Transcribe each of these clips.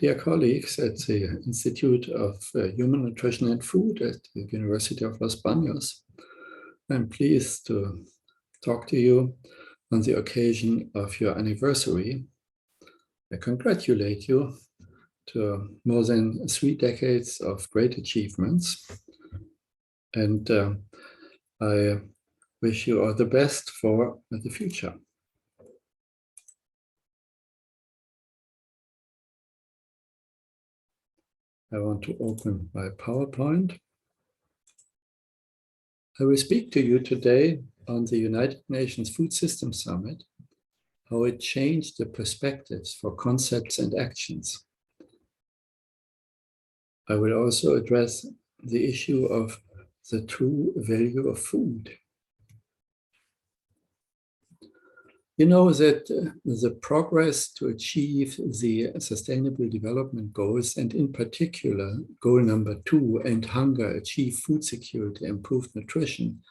Dear colleagues at the Institute of Human Nutrition and Food at the University of Los Baños, I'm pleased to talk to you on the occasion of your anniversary. I congratulate you to more than 3 decades of great achievements, and I wish you all the best for the future. I want to open my PowerPoint. I will speak to you today on the United Nations Food Systems Summit, how it changed the perspectives for concepts and actions. I will also address the issue of the true value of food. You know that the progress to achieve the Sustainable Development Goals, and in particular, goal number 2, end hunger, achieve food security, improve nutrition,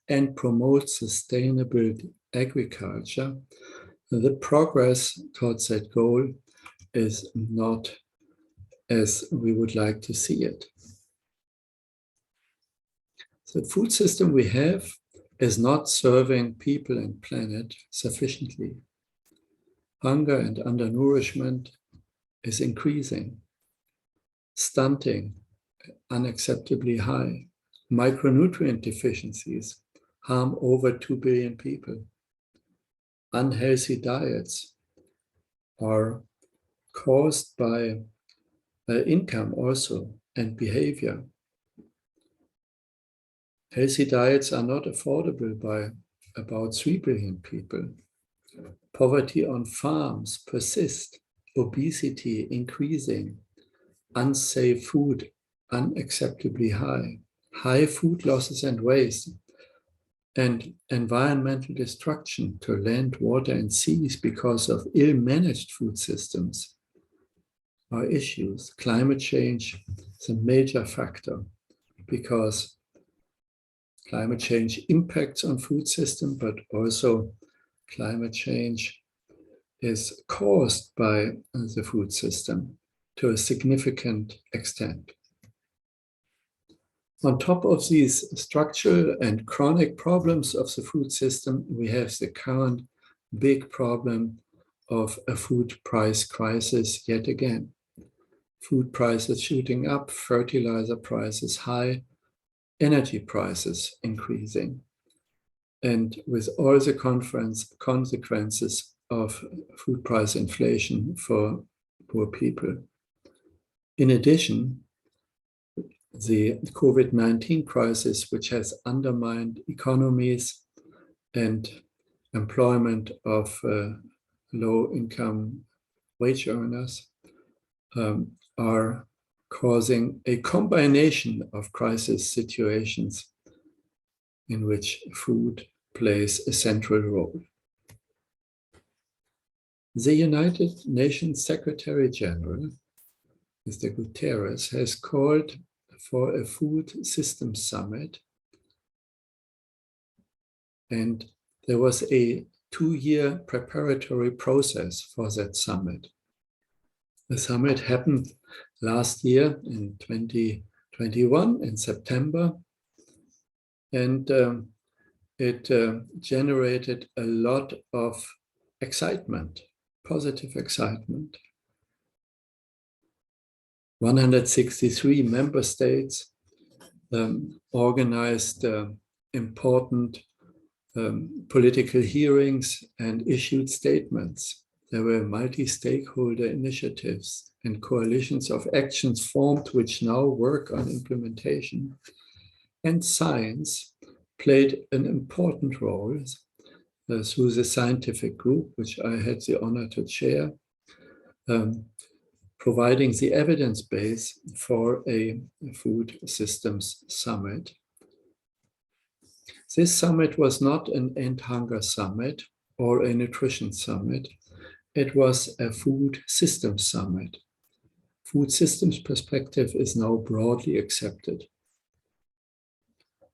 and promote sustainable agriculture, the progress towards that goal is not as we would like to see it. The food system we have is not serving people and planet sufficiently. Hunger and undernourishment is increasing. Stunting, unacceptably high. Micronutrient deficiencies harm over 2 billion people. Unhealthy diets are caused by income also and behavior. Healthy diets are not affordable by about 3 billion people. Poverty on farms persists, obesity increasing, unsafe food unacceptably high, high food losses and waste, and environmental destruction to land, water, and seas because of ill-managed food systems are issues. Climate change is a major factor because climate change impacts on food system, but also climate change is caused by the food system to a significant extent. On top of these structural and chronic problems of the food system, we have the current big problem of a food price crisis yet again. Food prices shooting up, fertilizer prices high, energy prices increasing, and with all the consequences of food price inflation for poor people. In addition, the COVID-19 crisis, which has undermined economies and employment of low-income wage earners, are causing a combination of crisis situations in which food plays a central role. The United Nations Secretary General, Mr. Guterres, has called for a food systems summit, and there was a 2-year preparatory process for that summit. The summit happened last year in 2021 in September, and it generated a lot of excitement, positive excitement. 163 member states organized important political hearings and issued statements. There were multi-stakeholder initiatives and coalitions of actions formed which now work on implementation. And science played an important role through the scientific group, which I had the honor to chair, providing the evidence base for a food systems summit. This summit was not an end hunger summit or a nutrition summit. It was a food systems summit. Food systems perspective is now broadly accepted.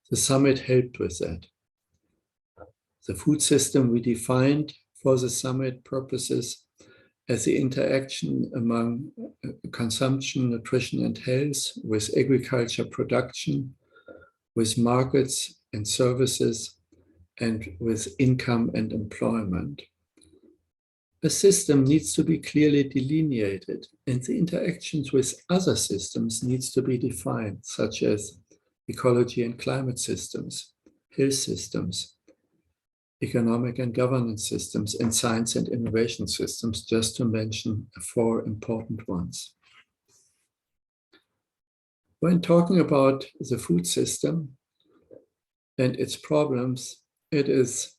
The summit helped with that. The food system we defined for the summit purposes as the interaction among consumption, nutrition, and health, with agriculture production, with markets and services, and with income and employment. A system needs to be clearly delineated, and the interactions with other systems needs to be defined, such as ecology and climate systems, health systems, economic and governance systems, and science and innovation systems, just to mention 4 important ones. When talking about the food system and its problems, it is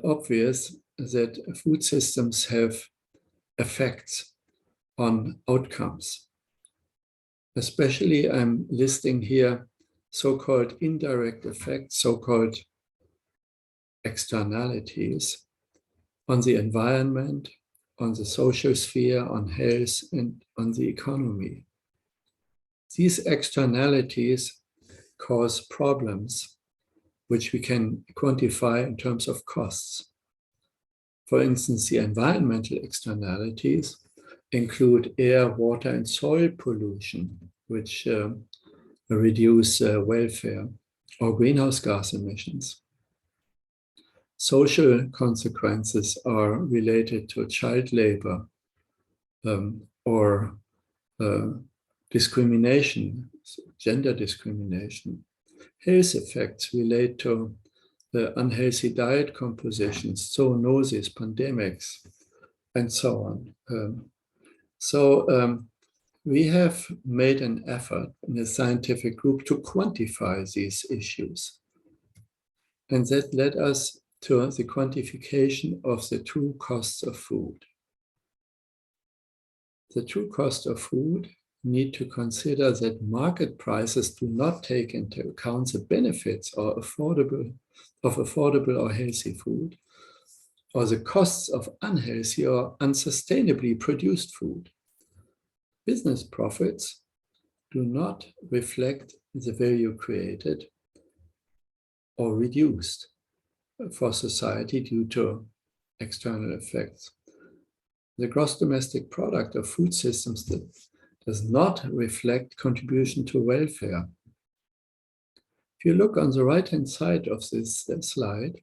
obvious that food systems have effects on outcomes. Especially, I'm listing here so-called indirect effects, so-called externalities on the environment, on the social sphere, on health, and on the economy. These externalities cause problems which we can quantify in terms of costs. For instance, the environmental externalities include air, water, and soil pollution, which reduce welfare, or greenhouse gas emissions. Social consequences are related to child labor or discrimination, gender discrimination. Health effects relate to the unhealthy diet compositions, zoonoses, pandemics, and so on. We have made an effort in a scientific group to quantify these issues. And that led us to the quantification of the true costs of food. The true cost of food need to consider that market prices do not take into account the benefits of affordable or healthy food, or the costs of unhealthy or unsustainably produced food. Business profits do not reflect the value created or reduced for society due to external effects. The gross domestic product of food systems does not reflect contribution to welfare. If you look on the right-hand side of this slide,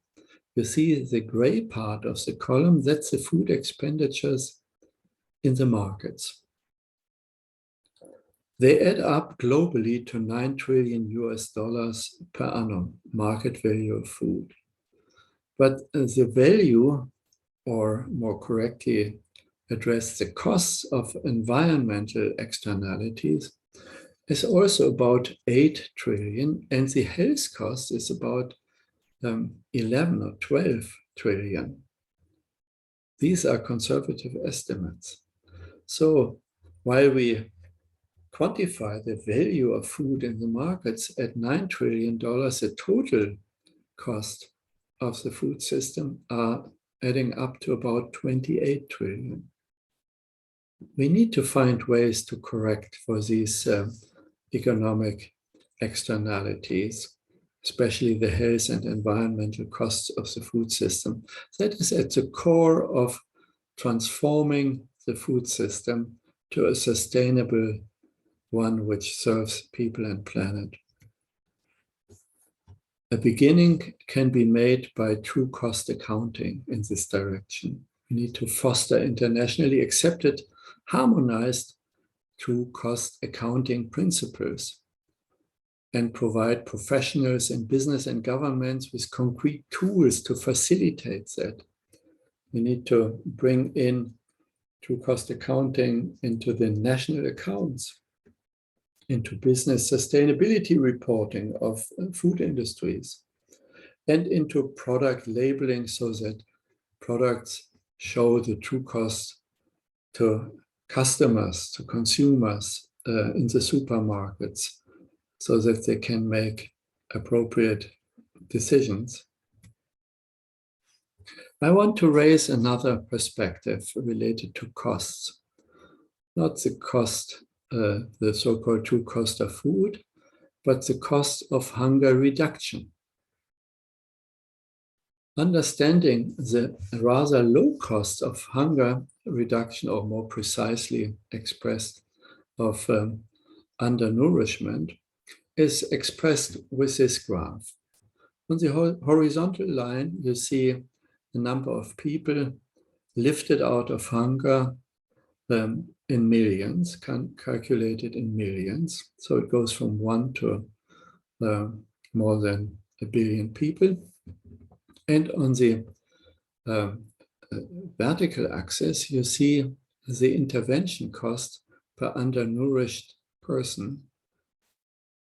you see the gray part of the column, that's the food expenditures in the markets. They add up globally to $9 trillion per annum, market value of food. But the value, or more correctly, address the costs of environmental externalities, is also about 8 trillion, and the health cost is about 11 or 12 trillion. These are conservative estimates. So while we quantify the value of food in the markets at $9 trillion, the total cost of the food system are adding up to about 28 trillion. We need to find ways to correct for these economic externalities, especially the health and environmental costs of the food system. That is at the core of transforming the food system to a sustainable one which serves people and planet. A beginning can be made by true cost accounting in this direction. We need to foster internationally accepted, harmonized true cost accounting principles and provide professionals in business and governments with concrete tools to facilitate that. We need to bring in true cost accounting into the national accounts, into business sustainability reporting of food industries, and into product labeling so that products show the true cost to customers, to consumers in the supermarkets, so that they can make appropriate decisions. I want to raise another perspective related to costs, not the cost, the so-called true cost of food, but the cost of hunger reduction. Understanding the rather low cost of hunger reduction, or more precisely expressed, of undernourishment, is expressed with this graph. On the horizontal line, you see the number of people lifted out of hunger in millions, calculated in millions. So it goes from 1 to more than 1 billion people. And on the vertical axis, you see the intervention cost per undernourished person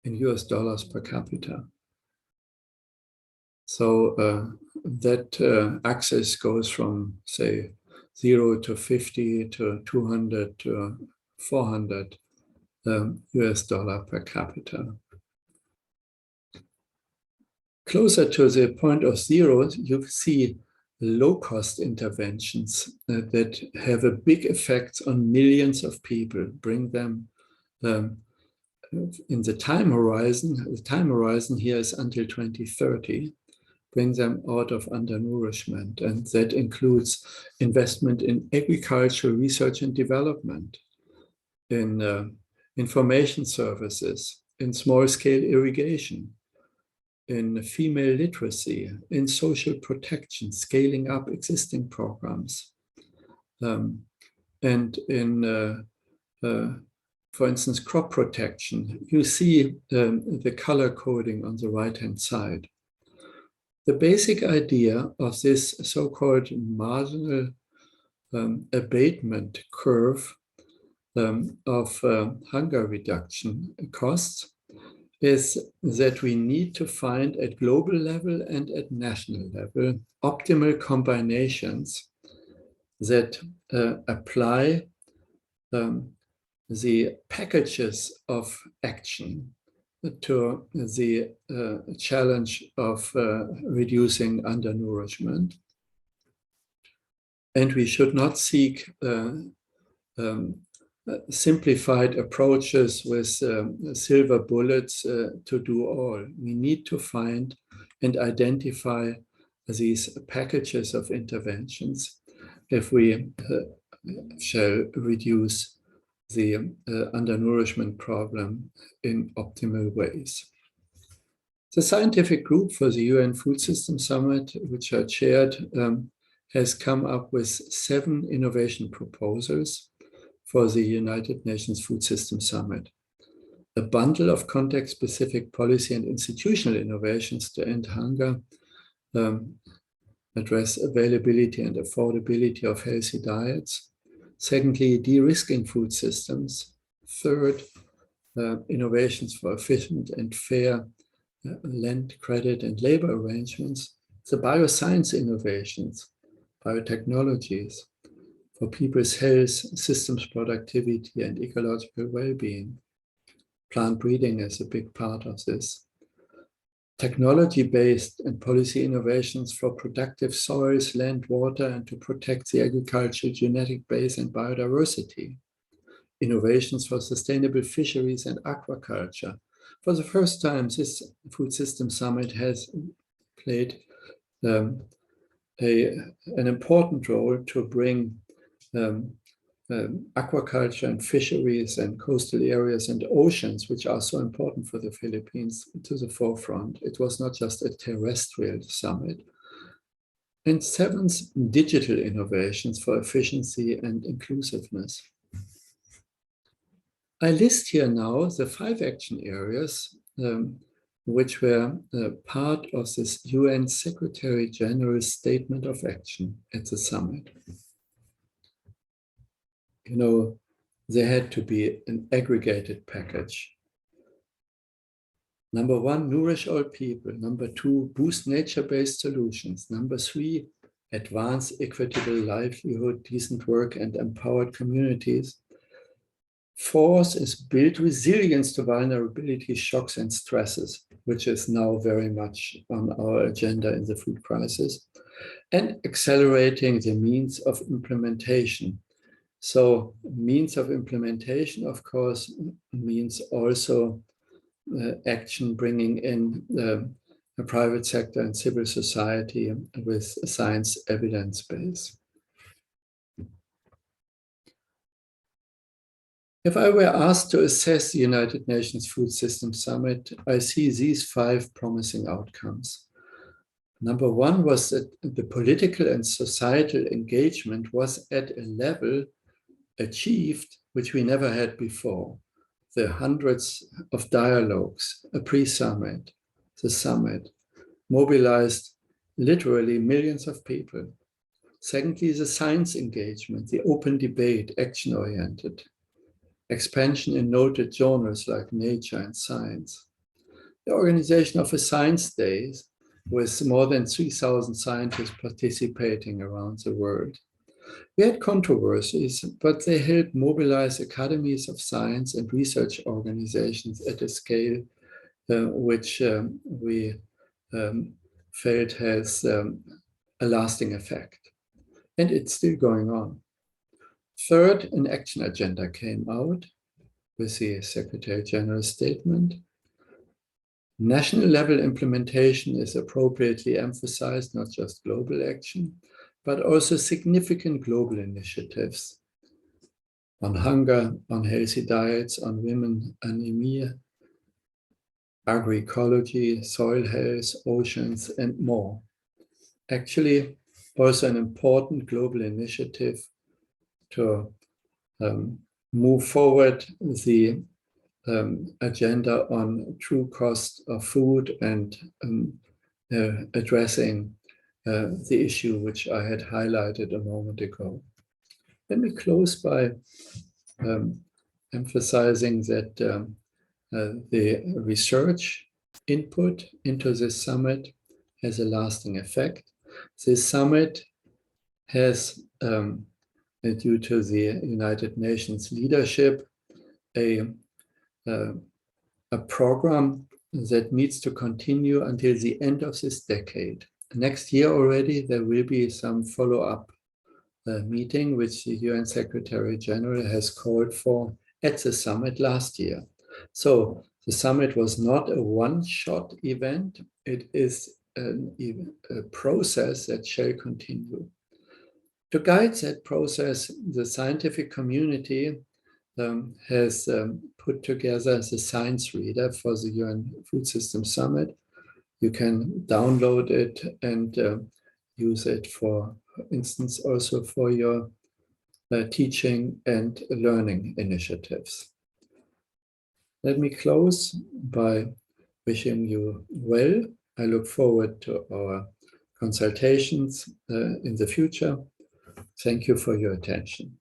in US dollars per capita. So that axis goes from, say, 0 to 50 to 200 to 400 US dollar per capita. Closer to the point of zero, you see low-cost interventions that have a big effect on millions of people, bring them in the time horizon here is until 2030, bring them out of undernourishment. And that includes investment in agriculture, research and development, in information services, in small-scale irrigation, in female literacy, in social protection, scaling up existing programs, and in, for instance, crop protection. You see the color coding on the right-hand side. The basic idea of this so-called marginal abatement curve of hunger reduction costs is that we need to find at global level and at national level optimal combinations that apply the packages of action to the challenge of reducing undernourishment. And we should not seek simplified approaches with silver bullets to do all. We need to find and identify these packages of interventions if we shall reduce the undernourishment problem in optimal ways. The scientific group for the UN Food System Summit, which I chaired, has come up with 7 innovation proposals for the United Nations Food System Summit. A bundle of context-specific policy and institutional innovations to end hunger, address availability and affordability of healthy diets. Secondly, de-risking food systems. Third, innovations for efficient and fair land, credit, and labor arrangements. The bioscience innovations, biotechnologies, for people's health, systems productivity, and ecological well-being. Plant breeding is a big part of this. Technology-based and policy innovations for productive soils, land, water, and to protect the agricultural genetic base and biodiversity. Innovations for sustainable fisheries and aquaculture. For the first time, this Food System Summit has played an important role to bring aquaculture and fisheries and coastal areas and oceans, which are so important for the Philippines, to the forefront. It was not just a terrestrial summit. And 7th, digital innovations for efficiency and inclusiveness. I list here now the 5 action areas which were part of this UN Secretary General's Statement of Action at the summit. You know, there had to be an aggregated package. Number 1, nourish all people. Number 2, boost nature-based solutions. Number 3, advance equitable livelihood, decent work, and empowered communities. 4th is build resilience to vulnerability, shocks, and stresses, which is now very much on our agenda in the food crisis. And accelerating the means of implementation. So means of implementation, of course, means also action bringing in the private sector and civil society with science evidence base. If I were asked to assess the United Nations Food System Summit, I see these 5 promising outcomes. Number 1 was that the political and societal engagement was at a level achieved which we never had before. The hundreds of dialogues, a pre-summit, the summit, mobilized literally millions of people. Secondly, the science engagement, the open debate, action-oriented, expansion in noted journals like Nature and Science. The organization of a science day with more than 3,000 scientists participating around the world. We had controversies, but they helped mobilize academies of science and research organizations at a scale which we felt has a lasting effect. And it's still going on. Third, an action agenda came out with the Secretary General's statement. National level implementation is appropriately emphasized, not just global action, but also significant global initiatives on hunger, on healthy diets, on women anemia, agroecology, soil health, oceans, and more. Actually, also an important global initiative to move forward the agenda on true cost of food and addressing the issue which I had highlighted a moment ago. Let me close by emphasizing that the research input into this summit has a lasting effect. This summit has, due to the United Nations leadership, a program that needs to continue until the end of this decade. Next year already, there will be some follow-up meeting which the UN Secretary General has called for at the summit last year. So the summit was not a one-shot event. It is a process that shall continue. To guide that process, the scientific community has put together the science reader for the UN Food System Summit. You can download it and use it for instance, also for your teaching and learning initiatives. Let me close by wishing you well. I look forward to our consultations in the future. Thank you for your attention.